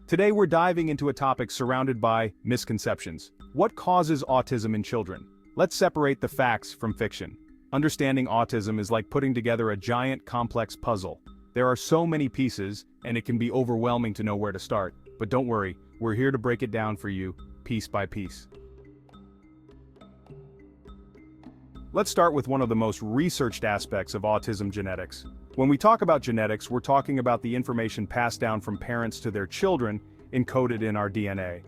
Today we're diving into a topic surrounded by misconceptions. What causes autism in children? Let's separate the facts from fiction. Understanding autism is like putting together a giant, complex puzzle. There are so many pieces, and it can be overwhelming to know where to start. But don't worry, we're here to break it down for you, piece by piece. Let's start with one of the most researched aspects of autism genetics. When we talk about genetics, we're talking about the information passed down from parents to their children, encoded in our DNA.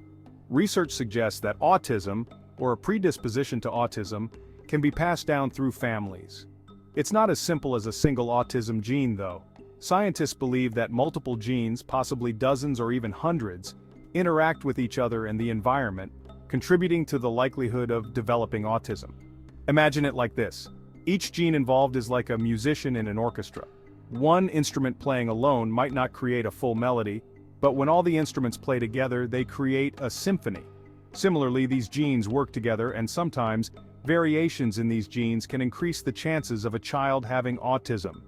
Research suggests that autism, or a predisposition to autism, can be passed down through families. It's not as simple as a single autism gene, though. Scientists believe that multiple genes, possibly dozens or even hundreds, interact with each other and the environment, contributing to the likelihood of developing autism. Imagine it like this. Each gene involved is like a musician in an orchestra. One instrument playing alone might not create a full melody, but when all the instruments play together, they create a symphony. Similarly, these genes work together, and sometimes, variations in these genes can increase the chances of a child having autism.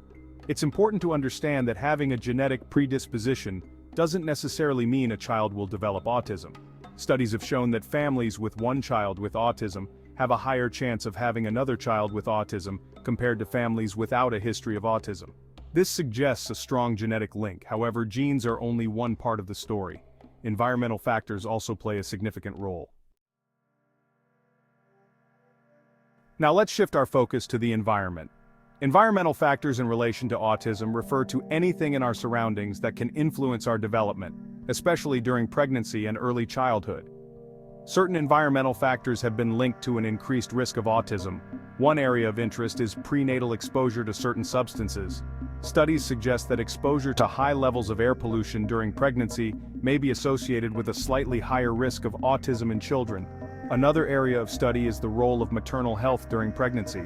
It's important to understand that having a genetic predisposition doesn't necessarily mean a child will develop autism. Studies have shown that families with one child with autism have a higher chance of having another child with autism compared to families without a history of autism. This suggests a strong genetic link. However, genes are only one part of the story. Environmental factors also play a significant role. Now let's shift our focus to the environment. Environmental factors in relation to autism refer to anything in our surroundings that can influence our development, especially during pregnancy and early childhood. Certain environmental factors have been linked to an increased risk of autism. One area of interest is prenatal exposure to certain substances. Studies suggest that exposure to high levels of air pollution during pregnancy may be associated with a slightly higher risk of autism in children. Another area of study is the role of maternal health during pregnancy.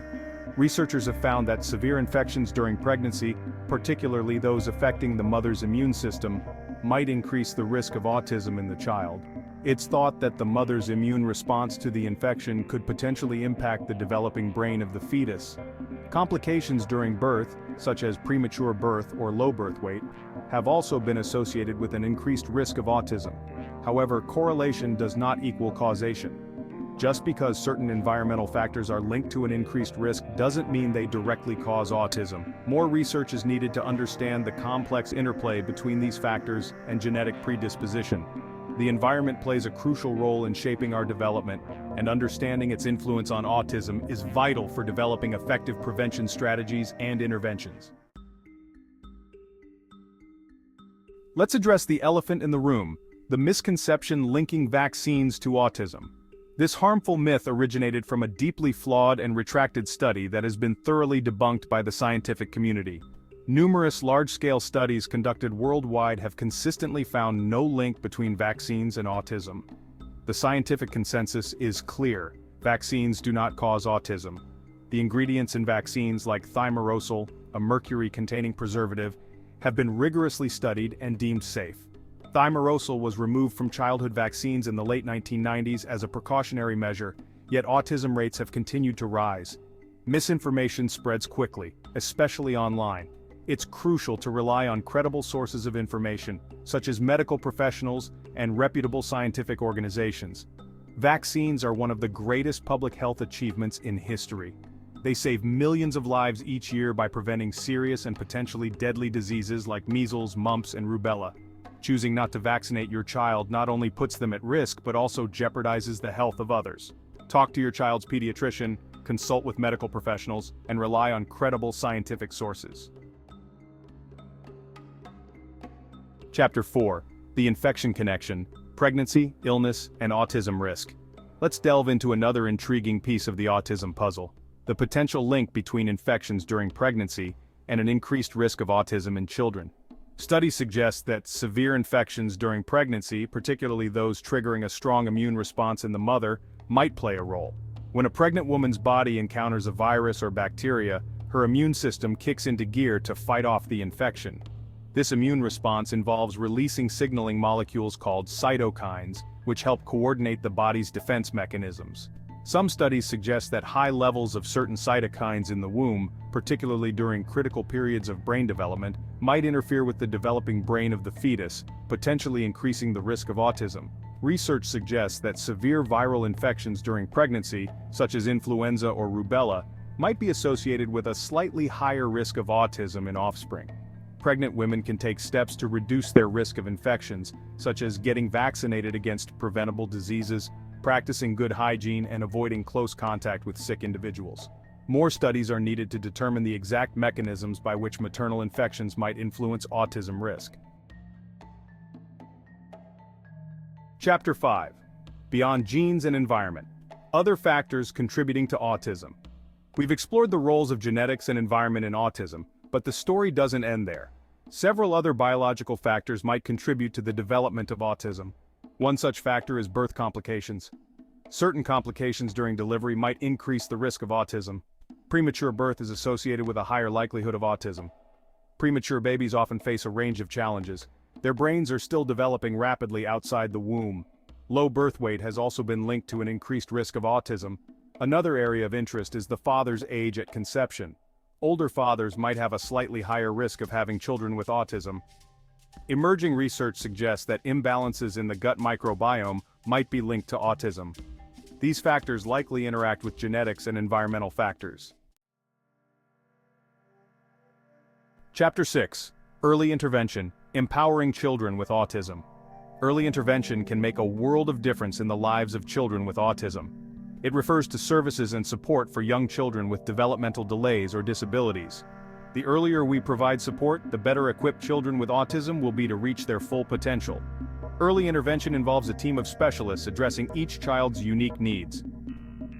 Researchers have found that severe infections during pregnancy, particularly those affecting the mother's immune system, might increase the risk of autism in the child. It's thought that the mother's immune response to the infection could potentially impact the developing brain of the fetus. Complications during birth, such as premature birth or low birth weight, have also been associated with an increased risk of autism. However, correlation does not equal causation. Just because certain environmental factors are linked to an increased risk doesn't mean they directly cause autism. More research is needed to understand the complex interplay between these factors and genetic predisposition. The environment plays a crucial role in shaping our development, and understanding its influence on autism is vital for developing effective prevention strategies and interventions. Let's address the elephant in the room, the misconception linking vaccines to autism. This harmful myth originated from a deeply flawed and retracted study that has been thoroughly debunked by the scientific community. Numerous large-scale studies conducted worldwide have consistently found no link between vaccines and autism. The scientific consensus is clear: vaccines do not cause autism. The ingredients in vaccines like thimerosal, a mercury-containing preservative, have been rigorously studied and deemed safe. Thimerosal was removed from childhood vaccines in the late 1990s as a precautionary measure, yet autism rates have continued to rise. Misinformation spreads quickly, especially online. It's crucial to rely on credible sources of information, such as medical professionals and reputable scientific organizations. Vaccines are one of the greatest public health achievements in history. They save millions of lives each year by preventing serious and potentially deadly diseases like measles, mumps, and rubella. Choosing not to vaccinate your child not only puts them at risk but also jeopardizes the health of others. Talk to your child's pediatrician, consult with medical professionals, and rely on credible scientific sources. Chapter 4. The Infection Connection: Pregnancy, Illness, and Autism Risk. Let's delve into another intriguing piece of the autism puzzle: the potential link between infections during pregnancy and an increased risk of autism in children. Studies suggest that severe infections during pregnancy, particularly those triggering a strong immune response in the mother, might play a role. When a pregnant woman's body encounters a virus or bacteria, her immune system kicks into gear to fight off the infection. This immune response involves releasing signaling molecules called cytokines, which help coordinate the body's defense mechanisms. Some studies suggest that high levels of certain cytokines in the womb, particularly during critical periods of brain development, might interfere with the developing brain of the fetus, potentially increasing the risk of autism. Research suggests that severe viral infections during pregnancy, such as influenza or rubella, might be associated with a slightly higher risk of autism in offspring. Pregnant women can take steps to reduce their risk of infections, such as getting vaccinated against preventable diseases, practicing good hygiene, and avoiding close contact with sick individuals. More studies are needed to determine the exact mechanisms by which maternal infections might influence autism risk. Chapter 5. Beyond genes and environment. Other factors contributing to autism. We've explored the roles of genetics and environment in autism, but the story doesn't end there. Several other biological factors might contribute to the development of autism. One such factor is birth complications. Certain complications during delivery might increase the risk of autism. Premature birth is associated with a higher likelihood of autism. Premature babies often face a range of challenges. Their brains are still developing rapidly outside the womb. Low birth weight has also been linked to an increased risk of autism. Another area of interest is the father's age at conception. Older fathers might have a slightly higher risk of having children with autism. Emerging research suggests that imbalances in the gut microbiome might be linked to autism. These factors likely interact with genetics and environmental factors. Chapter 6. Early Intervention, Empowering Children with Autism. Early intervention can make a world of difference in the lives of children with autism. It refers to services and support for young children with developmental delays or disabilities. The earlier we provide support, the better equipped children with autism will be to reach their full potential. Early intervention involves a team of specialists addressing each child's unique needs.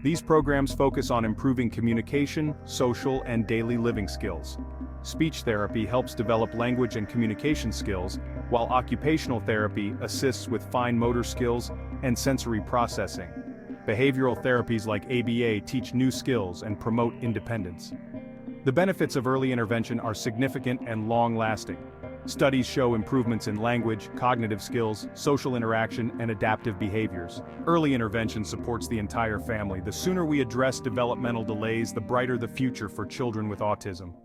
These programs focus on improving communication, social, and daily living skills. Speech therapy helps develop language and communication skills, while occupational therapy assists with fine motor skills and sensory processing. Behavioral therapies like ABA teach new skills and promote independence. The benefits of early intervention are significant and long-lasting. Studies show improvements in language, cognitive skills, social interaction, and adaptive behaviors. Early intervention supports the entire family. The sooner we address developmental delays, the brighter the future for children with autism.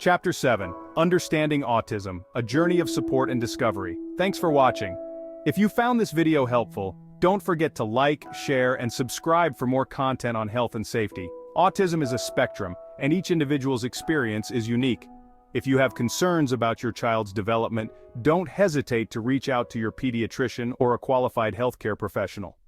Chapter 7. Understanding Autism, A Journey of Support and Discovery. Thanks for watching. If you found this video helpful, don't forget to like, share, and subscribe for more content on health and safety. Autism is a spectrum, and each individual's experience is unique. If you have concerns about your child's development, don't hesitate to reach out to your pediatrician or a qualified healthcare professional.